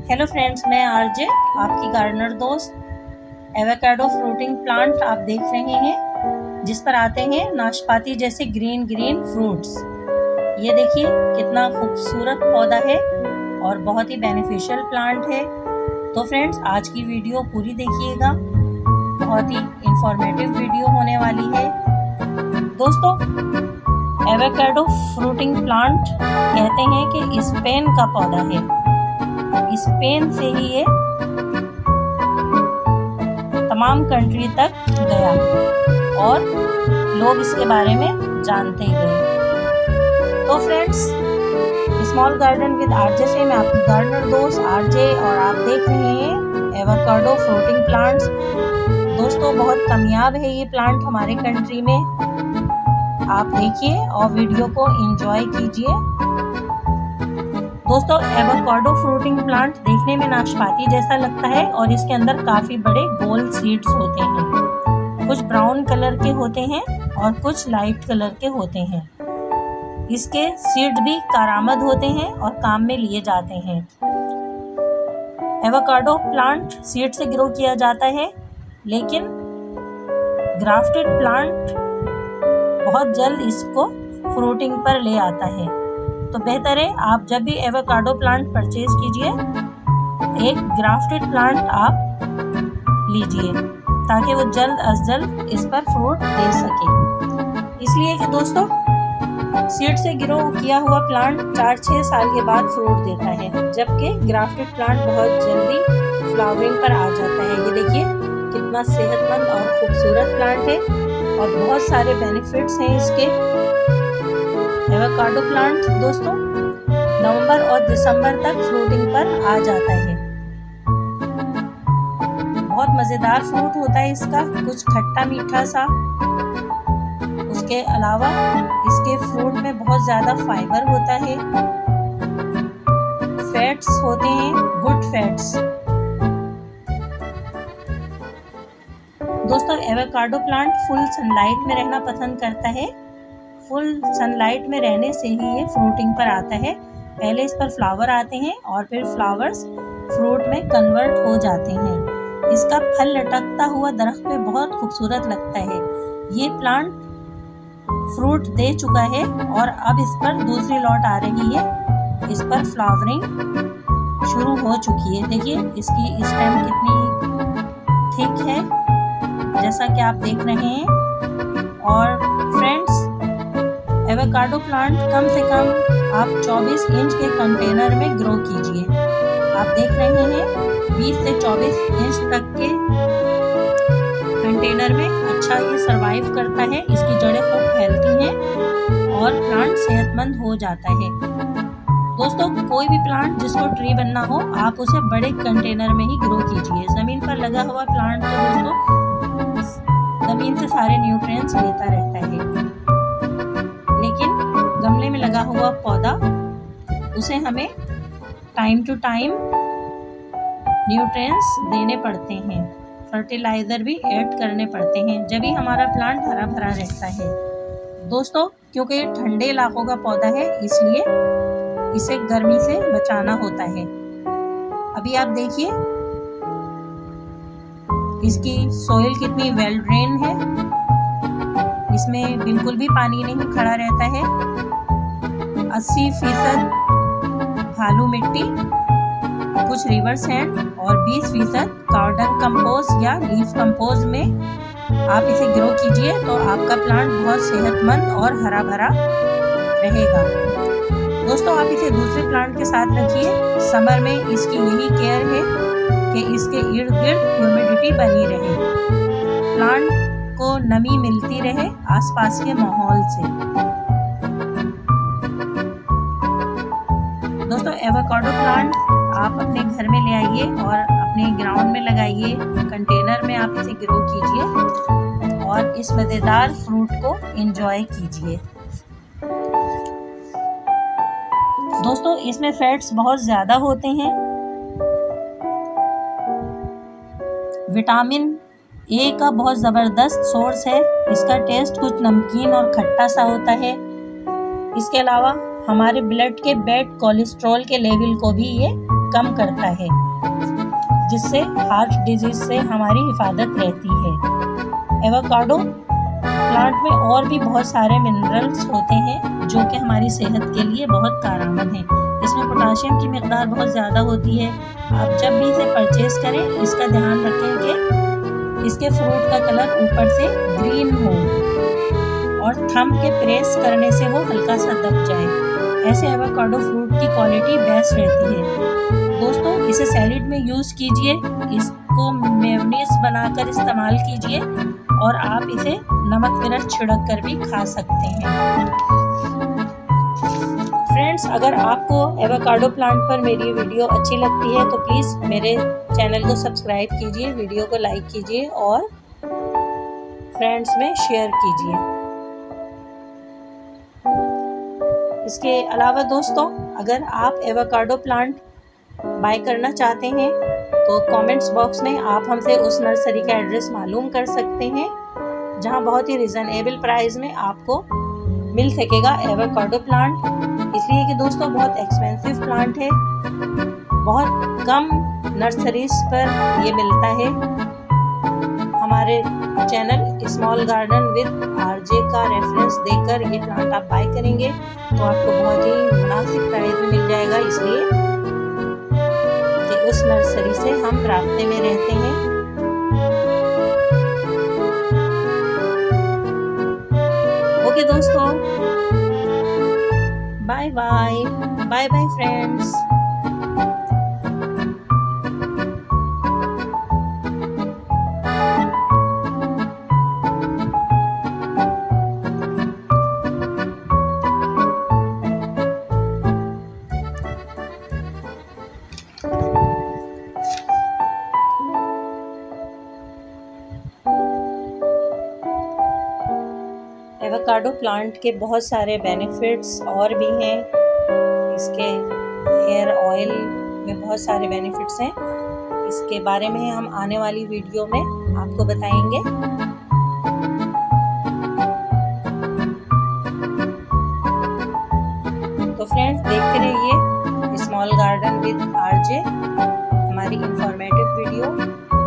Hello friends, मैं RJ आपकी gardener दोस्त। एवोकाडो फ्रूटिंग प्लांट आप देख रहे हैं, जिस पर आते हैं नाशपाती जैसे ग्रीन ग्रीन फ्रूट्स। ये देखिए कितना खूबसूरत पौधा है और बहुत ही बेनिफिशियल प्लांट है। तो फ्रेंड्स, आज की वीडियो पूरी देखिएगा, बहुत ही इंफॉर्मेटिव वीडियो होने वाली है। दोस्तों, एवोकाडो फ्रूटिंग प्लांट कहते हैं कि स्पेन का पौधा है। स्पेन से ही ये तमाम कंट्री तक गया और लोग इसके बारे में जानते गए। तो friends, small garden with RJ से मैं आपकी गार्डनर दोस्त आरजे और आप देख रहे हैं एवोकाडो फ्रूटिंग प्लांट्स। दोस्तों, बहुत कामयाब है ये प्लांट हमारे कंट्री में। आप देखिए और वीडियो को एंजॉय कीजिए। दोस्तों, एवोकाडो फ्रूटिंग प्लांट देखने में नाशपाती जैसा लगता है और इसके अंदर काफी बड़े गोल सीड्स होते हैं। कुछ ब्राउन कलर के होते हैं और कुछ लाइट कलर के होते हैं। इसके सीड भी कारामद होते हैं और काम में लिए जाते हैं। एवोकाडो प्लांट सीड से ग्रो किया जाता है, लेकिन ग्राफ्टेड प्लांट बहुत जल्द इसको फ्रूटिंग पर ले आता है। तो बेहतर है आप जब भी एवोकाडो प्लांट परचेज कीजिए, एक ग्राफ्टेड प्लांट आप लीजिए ताकि वो जल्द अज जल्द इस पर फ्रूट दे सके। इसलिए कि दोस्तों, सीड से ग्रो किया हुआ प्लांट 4-6 साल के बाद फ्रूट देता है, जबकि ग्राफ्टेड प्लांट बहुत जल्दी फ्लावरिंग पर आ जाता है। ये देखिए कितना सेहतमंद और खूबसूरत प्लांट है और बहुत सारे बेनिफिट्स हैं इसके। एवोकाडो प्लांट दोस्तों नवंबर और दिसंबर तक फ्रूटिंग पर आ जाता है। बहुत मज़ेदार फ्रूट होता है इसका, कुछ खट्टा मीठा सा। उसके अलावा इसके फ्रूट में बहुत ज़्यादा फाइबर होता है, फैट्स होते हैं, गुड फैट्स। दोस्तों, एवोकाडो प्लांट फुल सनलाइट में रहना पसंद करता है। फुल सनलाइट में रहने से ही ये फ्रूटिंग पर आता है। पहले इस पर फ्लावर आते हैं और फिर फ्लावर्स फ्रूट में कन्वर्ट हो जाते हैं। इसका फल लटकता हुआ दरख्त पे बहुत खूबसूरत लगता है। ये प्लांट फ्रूट दे चुका है और अब इस पर दूसरी लॉट आ रही है। इस पर फ्लावरिंग शुरू हो चुकी है। देखिए इसकी स्टेम कितनी थिक है, जैसा कि आप देख रहे हैं। और फ्रेंड्स, एवोकाडो प्लांट कम से कम आप 24 इंच के कंटेनर में ग्रो कीजिए। आप देख रहे हैं 20 से 24 इंच तक के कंटेनर में अच्छा ये सरवाइव करता है। इसकी जड़ें खूब फैलती हैं और प्लांट सेहतमंद हो जाता है। दोस्तों, कोई भी प्लांट जिसको ट्री बनना हो, आप उसे बड़े कंटेनर में ही ग्रो कीजिए। ज़मीन पर लगा हुआ प्लांट तो दोस्तों ज़मीन से सारे न्यूट्रिएंट्स लेता रहता है, लेकिन गमले में लगा हुआ पौधा, उसे हमें टाइम टू टाइम न्यूट्रिएंट्स देने पड़ते हैं, फर्टिलाइज़र भी ऐड करने पड़ते हैं, जब भी हमारा प्लांट हरा भरा रहता है। दोस्तों, क्योंकि ये ठंडे इलाकों का पौधा है, इसलिए इसे गर्मी से बचाना होता है। अभी आप देखिए इसकी सॉइल कितनी वेल ड्रेन है, इसमें बिल्कुल भी पानी नहीं खड़ा रहता है। 80% बालू मिट्टी, कुछ रिवर सैंड और 20% गार्डन कंपोस्ट या लीफ कंपोस्ट में आप इसे ग्रो कीजिए, तो आपका प्लांट बहुत सेहतमंद और हरा भरा रहेगा। दोस्तों, आप इसे दूसरे प्लांट के साथ रखिए। समर में इसकी यही केयर है कि इसके इर्द गिर्द ह्यूमिडिटी बनी रहे, प्लांट को नमी मिलती रहे आसपास के माहौल से। दोस्तों, एवोकाडो प्लांट आप अपने घर में ले आइए और अपने ग्राउंड में लगाइए, कंटेनर में आप इसे ग्रो कीजिए और इस मज़ेदार फ्रूट को एंजॉय कीजिए। दोस्तों, इसमें फैट्स बहुत ज़्यादा होते हैं। विटामिन ए का बहुत ज़बरदस्त सोर्स है। इसका टेस्ट कुछ नमकीन और खट्टा सा होता है। इसके अलावा हमारे ब्लड के बैड कोलेस्ट्रॉल के लेवल को भी ये कम करता है, जिससे हार्ट डिजीज से हमारी हिफाजत रहती है। एवोकाडो प्लांट में और भी बहुत सारे मिनरल्स होते हैं जो कि हमारी सेहत के लिए बहुत कारआमद हैं। इसमें पोटाशियम की मिकदार बहुत ज़्यादा होती है। आप जब भी इसे परचेज करें, इसका ध्यान रखें कि इसके फ्रूट का कलर ऊपर से ग्रीन हो और थंब के प्रेस करने से वो हल्का सा दब जाए। ऐसे एवोकाडो फ्रूट की क्वालिटी बेस्ट रहती है। दोस्तों, इसे सैलेड में यूज़ कीजिए, इसको मेयोनीज बनाकर इस्तेमाल कीजिए और आप इसे नमक मिर्च छिड़क कर भी खा सकते हैं। फ्रेंड्स, अगर आपको एवोकाडो प्लांट पर मेरी वीडियो अच्छी लगती है तो प्लीज़ मेरे चैनल को सब्सक्राइब कीजिए, वीडियो को लाइक कीजिए और फ्रेंड्स में शेयर कीजिए। इसके अलावा दोस्तों, अगर आप एवोकाडो प्लांट बाय करना चाहते हैं तो कमेंट्स बॉक्स में आप हमसे उस नर्सरी का एड्रेस मालूम कर सकते हैं जहां बहुत ही रिजनेबल प्राइस में आपको मिल सकेगा एवोकाडो प्लांट। इसलिए कि दोस्तों बहुत एक्सपेंसिव प्लांट है, बहुत कम नर्सरीज पर ये मिलता है। हमारे channel small garden with RJ का रेफरेंस देकर ये प्लांट आप बाय करेंगे तो आपको बहुत ही मुनासिब प्राइस में मिल जाएगा, इसलिए कि उस नर्सरी से हम राब्ते में रहते हैं। ओके दोस्तों, bye bye, bye bye friends. Avocado plant के बहुत सारे बेनिफिट्स और भी हैं। इसके हेयर ऑयल में बहुत सारे बेनिफिट्स हैं। इसके बारे में हम आने वाली वीडियो में आपको बताएंगे। तो फ्रेंड्स, देखते रहिए स्मॉल गार्डन विद आरजे, हमारी इंफॉर्मेटिव वीडियो।